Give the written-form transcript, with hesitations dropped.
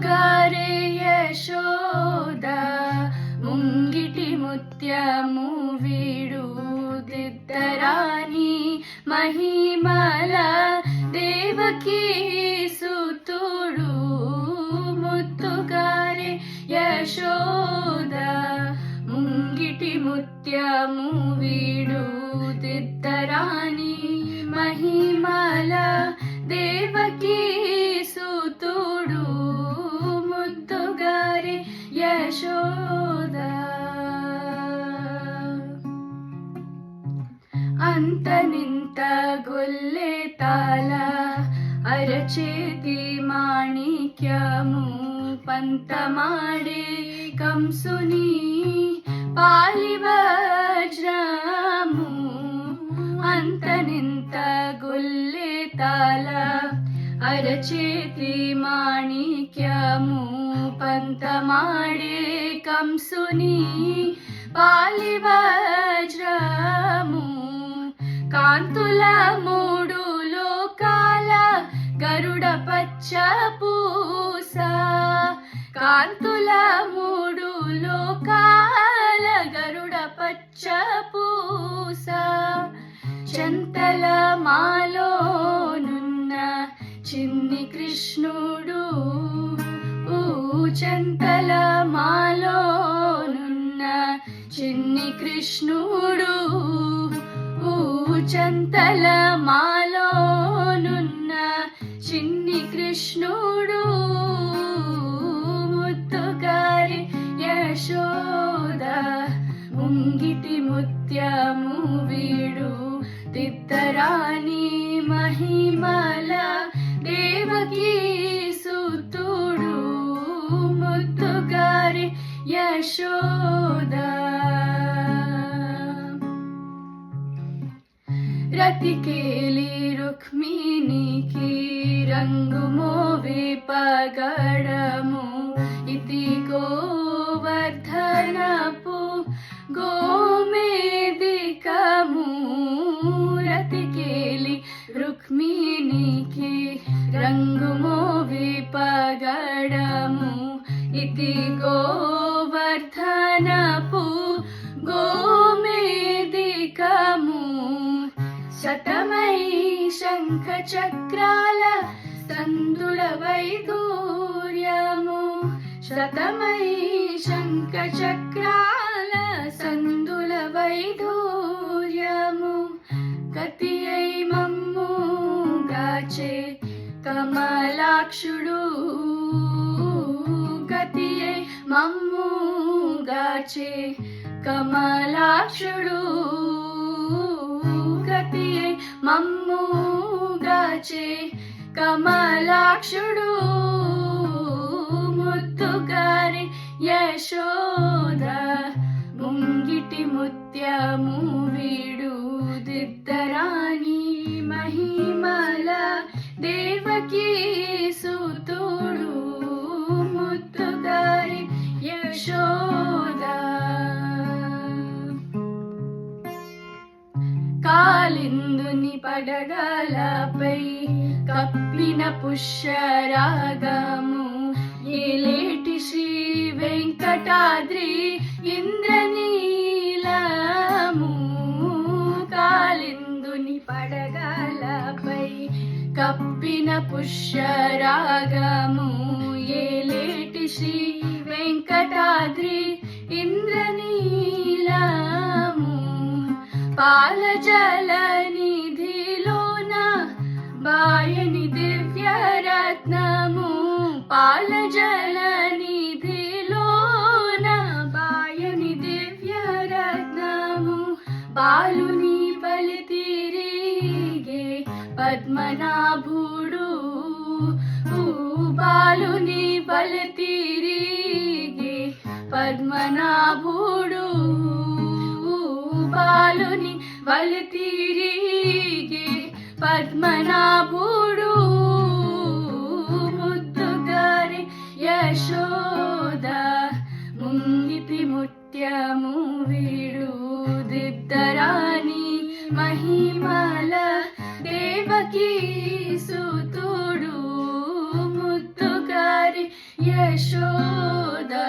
ముద్దుగారే యశోద ముంగిటి ముత్యము వీడుదిద్దరాని మహిమల దేవకీ సుతుడు ముద్దుగారే యశోద ముంగిటి ముత్యము వీడుదిద్దరాని మహిమల దేవకీ సుతుడు ముద్దుగారే యశోద అంతనింత గొల్లె తాల అరచేతి మాణిక్యము పంతమాడే కంసుని పాలి వజ్రము అంతనింత గొల్లె తాల అరచేతి మాణిక్యము పంతమాడే కంసుని పాలి వజ్రము కాంతుల మూడు లోకాల గరుడ పచ్చ పూస కాంతుల మూడు లోకాల గరుడ పచ్చ పూస చంతల మాలోనున్న చిన్ని కృష్ణుడు చంతల మాలోనున్న చిన్ని కృష్ణుడు చంతల మాలోనున్న చిన్ని కృష్ణుడు ముద్దుగారి యశోద ముంగిటి ముత్యము వీడు దిద్దరాని మహిమల దేవకీ సుతుడు ముద్దుగారి యశోద రతికేలి రుక్మిణికి రంగు మోవి పగడము ఇతి గోవర్ధనపు గోమేదికము రతికేలి రుక్మిణికి రంగు మోవి పగడము ఇతి గోవర్ధనపు గోమేదికము శతమై శంఖ చక్రాల సందుల వైదూర్యము శతమై శంఖ చక్రాల సందుల వైదూర్యము గతి అయి మమ్ము గాచే కమలాక్షుడు గతి అయి మమ్ము గాచే కమలాక్షుడు గతి అయి మమ్ము గాచే కమలాక్షుడు ముద్దుగారి యశోద ముంగిటి ముత్యము వీడు దిద్దరాని మహిమల దేవకీ సుతుడు ముద్దుగారి యశోద కాలిందుని పడగలపై కప్పిన పుష్యరాగము ఏలేటి శ్రీ వెంకటాద్రి ఇంద్రనీలము కాలిందుని పడగలపై కప్పిన పుష్యరాగము ఏలేటి శ్రీ వెంకటాద్రి ఇంద్రనీలము పాల జల నిధిలోన బాయని దివ్య రత్నము పాల జల నిధిలోన బాయని దివ్య రత్నము బాలుని బలి తిరిగే పద్మనాభుడు బాలుని బలి తిరిగే పద్మనాభుడు బాలుని బలి తిరిగే పద్మనాభుడు ముద్దుగారి యశోద ముంగిటి ముత్యము వీడు దిద్దరాని మహిమల దేవకీ సుతుడు ముద్దుగారి यशोदा